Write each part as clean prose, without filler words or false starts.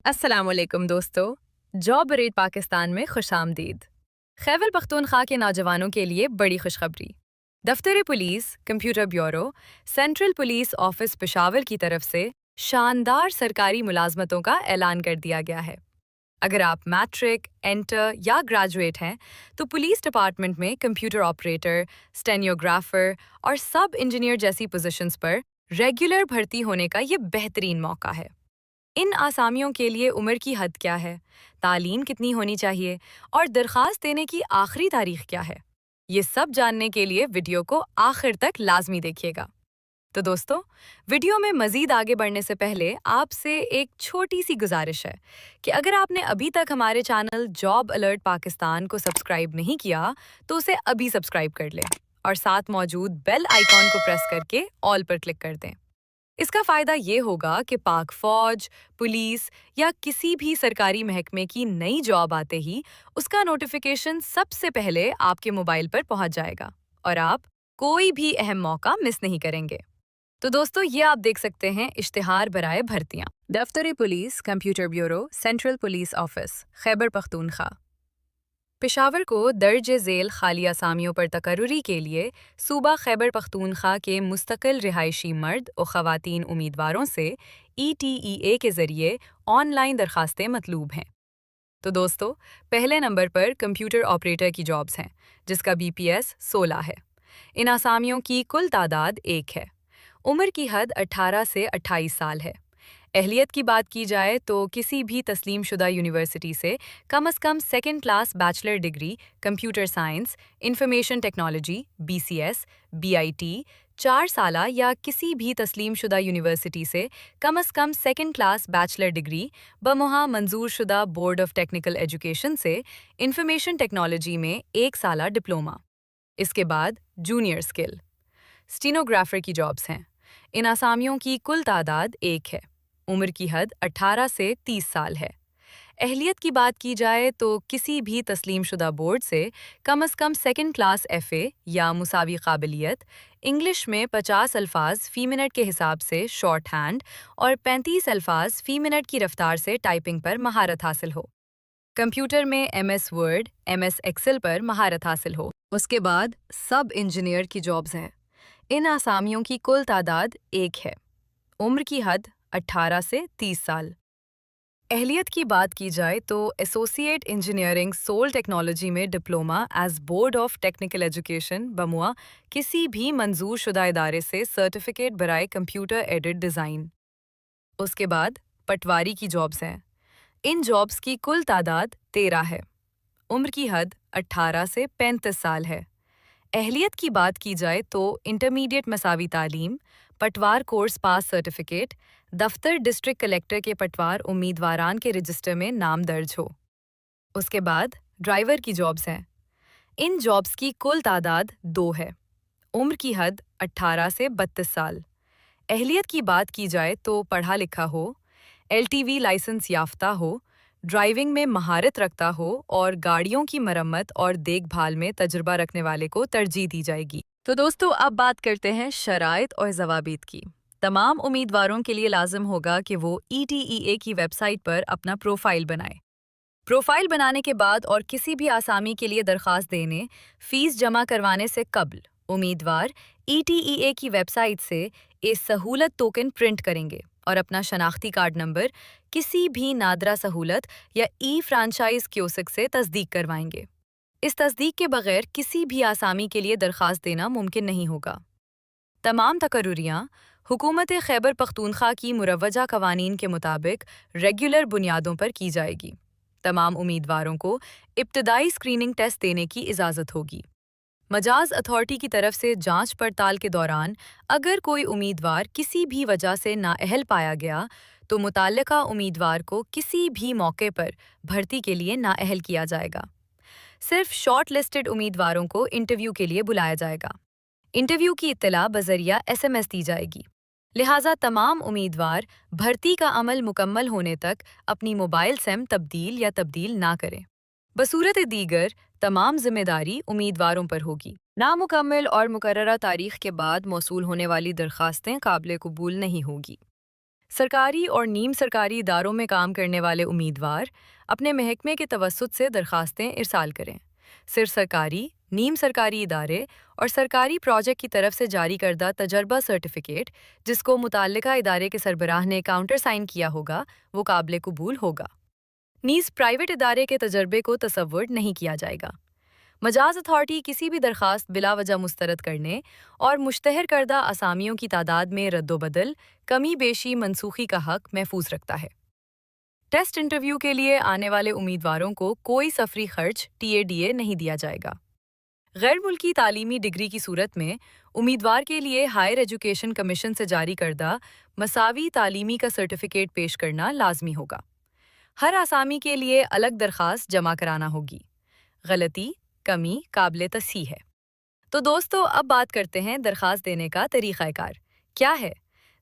अस्सलाम वालेकुम दोस्तों। जॉब रेट पाकिस्तान में खुश आमदीद। खैबर पख्तूनख्वा के नौजवानों के लिए बड़ी खुशखबरी। दफ्तर police computer bureau central police office Peshawar की तरफ से शानदार सरकारी मुलाजमतों का ऐलान कर दिया गया है। अगर आप मैट्रिक, इंटर या ग्रेजुएट हैं तो पुलिस डिपार्टमेंट में कंप्यूटर ऑपरेटर, स्टेनियोग्राफर और सब इंजीनियर जैसी पोजीशंस पर रेगुलर भर्ती होने का ये बेहतरीन मौका है। इन आसामियों के लिए उम्र की हद क्या है, तालीम कितनी होनी चाहिए और दरख्वास्त देने की आखिरी तारीख क्या है, ये सब जानने के लिए वीडियो को आखिर तक लाजमी देखिएगा। तो दोस्तों, वीडियो में मजीद आगे बढ़ने से पहले आपसे एक छोटी सी गुजारिश है कि अगर आपने अभी तक हमारे चैनल जॉब अलर्ट पाकिस्तान को सब्सक्राइब नहीं किया तो उसे अभी सब्सक्राइब कर लें और साथ मौजूद बेल आइकॉन को प्रेस करके ऑल पर क्लिक कर दें। इसका फायदा ये होगा कि पाक फौज, पुलिस या किसी भी सरकारी महकमे की नई जॉब आते ही उसका नोटिफिकेशन सबसे पहले आपके मोबाइल पर पहुंच जाएगा और आप कोई भी अहम मौका मिस नहीं करेंगे। तो दोस्तों, ये आप देख सकते हैं इश्तिहार बराए भर्तियां। दफ्तर police computer bureau central police office Khyber Pakhtunkhwa Peshawar को दर्ज झेल खाली असामियों पर तकर्रुरी के लिए सूबा खैबर पख्तूनख्वा के मुस्तकिल रिहायशी मर्द और ख़वातीन उम्मीदवारों से ETEA के ज़रिए ऑनलाइन दरखास्तें मतलूब हैं। तो दोस्तों, पहले नंबर पर कंप्यूटर ऑपरेटर की जॉब्स हैं, जिसका BPS 16 है। इन आसामियों की कुल तादाद 1 है। उम्र की हद 18 से 28 साल है। अहलियत की बात की जाए तो किसी भी तस्लीम शुदा यूनिवर्सिटी से कम second class bachelor degree computer science, information technology BCS, BIT 4 साला या किसी भी तस्लीम शुदा यूनिवर्सिटी से कम सेकंड क्लास बैचलर डिग्री बमुहा मंजूर शुदा बोर्ड ऑफ टेक्निकल एजुकेशन से इंफॉर्मेशन टेक्नोलॉजी में 1 साला डिप्लोमा। इसके बाद जूनियर स्किल स्टीनोग्राफर की जॉब्स हैं। इन आसामियों की कुल तादाद 1 है। उम्र की हद 18 से 30 साल है। अहलियत की बात की जाए तो किसी भी तस्लीम शुदा बोर्ड से कम सेकंड क्लास FA या मुसावी काबिलियत, इंग्लिश में 50 अल्फाज फ़ी मिनट के हिसाब से शॉर्ट हैंड और 35 अल्फाज फ़ी मिनट की रफ्तार से टाइपिंग पर महारत हासिल हो। कंप्यूटर में MS वर्ड, MS एक्सेल पर महारत हासिल हो। उसके बाद सब इंजीनियर की जॉब्स हैं। इन आसामियों की कुल तादाद 1 है। उम्र की हद 18 से 30 साल। अहलियत की बात की जाए तो एसोसिएट इंजीनियरिंग सोल टेक्नोलॉजी में डिप्लोमा एज बोर्ड ऑफ टेक्निकल एजुकेशन बमुआ किसी भी मंजूर शुदा इदारे से सर्टिफिकेट बराए कंप्यूटर एडेड डिज़ाइन। उसके बाद पटवारी की जॉब्स हैं। इन जॉब्स की कुल तादाद 13 है। उम्र की हद 18 से 35 साल है। अहलियत की बात की जाए तो इंटरमीडिएट मसावी तालीम, पटवार कोर्स पास सर्टिफिकेट, दफ्तर डिस्ट्रिक्ट कलेक्टर के पटवार उम्मीदवारान के रजिस्टर में नाम दर्ज हो। उसके बाद ड्राइवर की जॉब्स हैं। इन जॉब्स की कुल तादाद 2 है। उम्र की हद 18 से 32 साल। अहलियत की बात की जाए तो पढ़ा लिखा हो, LTV लाइसेंस याफ्ता हो, ड्राइविंग में महारत रखता हो और गाड़ियों की मरम्मत और देखभाल में तजुर्बा रखने वाले को तरजीह दी जाएगी। तो दोस्तों, अब बात करते हैं शराइत और ज़वाबित की। तमाम उम्मीदवारों के लिए लाजम होगा कि वो ETEA की वेबसाइट पर अपना प्रोफाइल बनाए। प्रोफाइल बनाने के बाद और किसी भी आसामी के लिए दरख्वास्त देने, फीस जमा करवाने से कब्ल उम्मीदवार ETEA की वेबसाइट से एक सहूलत टोकन प्रिंट करेंगे और अपना शनाख्ती कार्ड नंबर किसी भी नादरा सहूलत या फ्रांचाइज क्योसक से तस्दीक करवाएंगे। इस तस्दीक के बगैर किसी भी आसामी के लिए दरख्वास्त देना मुमकिन नहीं होगा। तमाम तकर्रुरियाँ हुकूमत खैबर पख्तूनख्वा की मुरवजा कवानीन के मुताबिक रेगुलर बुनियादों पर की जाएगी। तमाम उम्मीदवारों को इब्तदाई स्क्रीनिंग टेस्ट देने की इजाज़त होगी। मजाज अथॉरिटी की तरफ से जांच पड़ताल के दौरान अगर कोई उम्मीदवार किसी भी वजह से नाअहल पाया गया तो मुताल्लिका उम्मीदवार को किसी भी मौके पर भर्ती के लिए नाअहल किया जाएगा। सिर्फ शॉर्ट लिस्टेड उम्मीदवारों को इंटरव्यू के लिए बुलाया जाएगा। इंटरव्यू की इत्तला बजरिया SMS दी जाएगी। लिहाजा तमाम उम्मीदवार भर्ती का अमल मुकम्मल होने तक अपनी मोबाइल सिम तब्दील या तब्दील ना करें। बसूरत दीगर तमाम जिम्मेदारी उम्मीदवारों पर होगी। नामुकम्मल और मुकर्ररा तारीख के बाद मौसूल होने वाली दरखास्तें काबिल कबूल नहीं होगी। سرکاری اور نیم سرکاری اداروں میں کام کرنے والے امیدوار اپنے محکمے کے توسط سے درخواستیں ارسال کریں۔ صرف سرکاری، نیم سرکاری ادارے اور سرکاری پروجیکٹ کی طرف سے جاری کردہ تجربہ سرٹیفکیٹ جس کو متعلقہ ادارے کے سربراہ نے کاؤنٹر سائن کیا ہوگا وہ قابل قبول ہوگا۔ نیز پرائیویٹ ادارے کے تجربے کو تصور نہیں کیا جائے گا۔ مجاز اتھارٹی کسی بھی درخواست بلا وجہ مسترد کرنے اور مشتہر کردہ اسامیوں کی تعداد میں رد و بدل، کمی بیشی، منسوخی کا حق محفوظ رکھتا ہے۔ ٹیسٹ انٹرویو کے لیے آنے والے امیدواروں کو کوئی سفری خرچ TADA نہیں دیا جائے گا۔ غیر ملکی تعلیمی ڈگری کی صورت میں امیدوار کے لیے ہائر ایجوکیشن کمیشن سے جاری کردہ مساوی تعلیمی کا سرٹیفکیٹ پیش کرنا لازمی ہوگا۔ ہر آسامی کے لیے الگ درخواست جمع کرانا ہوگی۔ غلطی، کمی قابل تصحیح ہے۔ تو دوستو، اب بات کرتے ہیں درخواست دینے کا طریقہ کار کیا ہے۔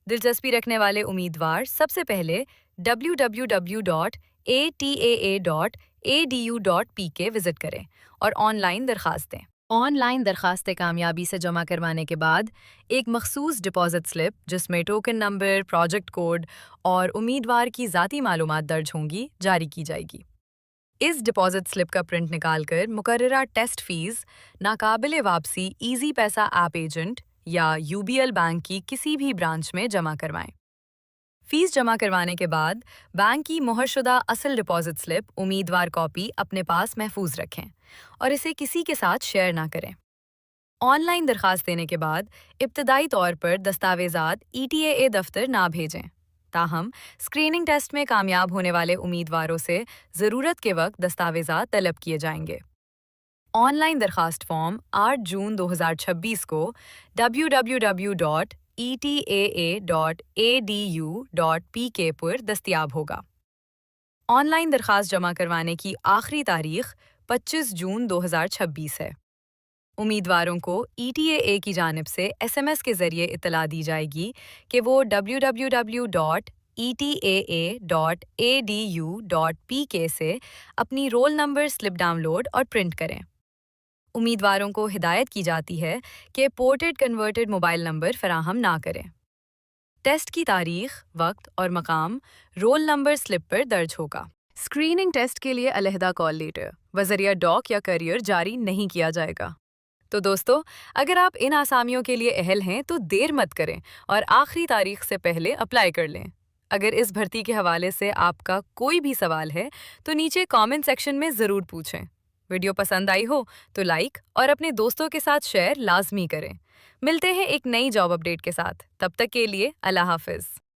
دلچسپی رکھنے والے امیدوار سب سے پہلے www.ataa.adu.pk وزٹ کریں اور آن لائن درخواست دیں۔ آن لائن درخواستیں کامیابی سے جمع کروانے کے بعد ایک مخصوص ڈپازٹ سلپ جس میں ٹوکن نمبر، پروجیکٹ کوڈ اور امیدوار کی ذاتی معلومات درج ہوں گی جاری کی جائے گی۔ اس ڈپازٹ سلپ کا پرنٹ نکال کر مقررہ ٹیسٹ فیس ناقابل واپسی ایزی پیسہ ایپ ایجنٹ یا UBL بینک کی کسی بھی برانچ میں جمع کروائیں۔ فیس جمع کروانے کے بعد بینک کی مہر شدہ اصل ڈپازٹ سلپ امیدوار کاپی اپنے پاس محفوظ رکھیں اور اسے کسی کے ساتھ شیئر نہ کریں۔ آن لائن درخواست دینے کے بعد ابتدائی طور پر دستاویزات ETAA دفتر نہ بھیجیں، تاہم اسکریننگ ٹیسٹ میں کامیاب ہونے والے امیدواروں سے ضرورت کے وقت دستاویزات طلب کیے جائیں گے۔ آن لائن درخواست فارم 8 جون 2026 کو www.etaa.adu.pk پر دستیاب ہوگا۔ آن لائن درخواست جمع کروانے کی آخری تاریخ 25 جون 2026 ہے۔ امیدواروں کو ETAA کی جانب سے SMS کے ذریعے اطلاع دی جائے گی کہ وہ www.etaa.adu.pk سے اپنی roll number slip download اور پرنٹ کریں۔ امیدواروں کو ہدایت کی جاتی ہے کہ پورٹڈ کنورٹڈ موبائل نمبر فراہم نہ کریں۔ ٹیسٹ کی تاریخ، وقت اور مقام رول نمبر سلپ پر درج ہوگا۔ اسکریننگ ٹیسٹ کے لیے علیحدہ کال لیٹر بذریعہ ڈاک یا کیریئر جاری نہیں کیا جائے گا۔ تو دوستو، اگر آپ ان آسامیوں کے لیے اہل ہیں تو دیر مت کریں اور آخری تاریخ سے پہلے اپلائی کر لیں۔ اگر اس بھرتی کے حوالے سے آپ کا کوئی بھی سوال ہے تو نیچے کامنٹ سیکشن میں ضرور پوچھیں۔ ویڈیو پسند آئی ہو تو لائک اور اپنے دوستوں کے ساتھ شیئر لازمی کریں۔ ملتے ہیں ایک نئی جاب اپڈیٹ کے ساتھ، تب تک کے لیے اللہ حافظ۔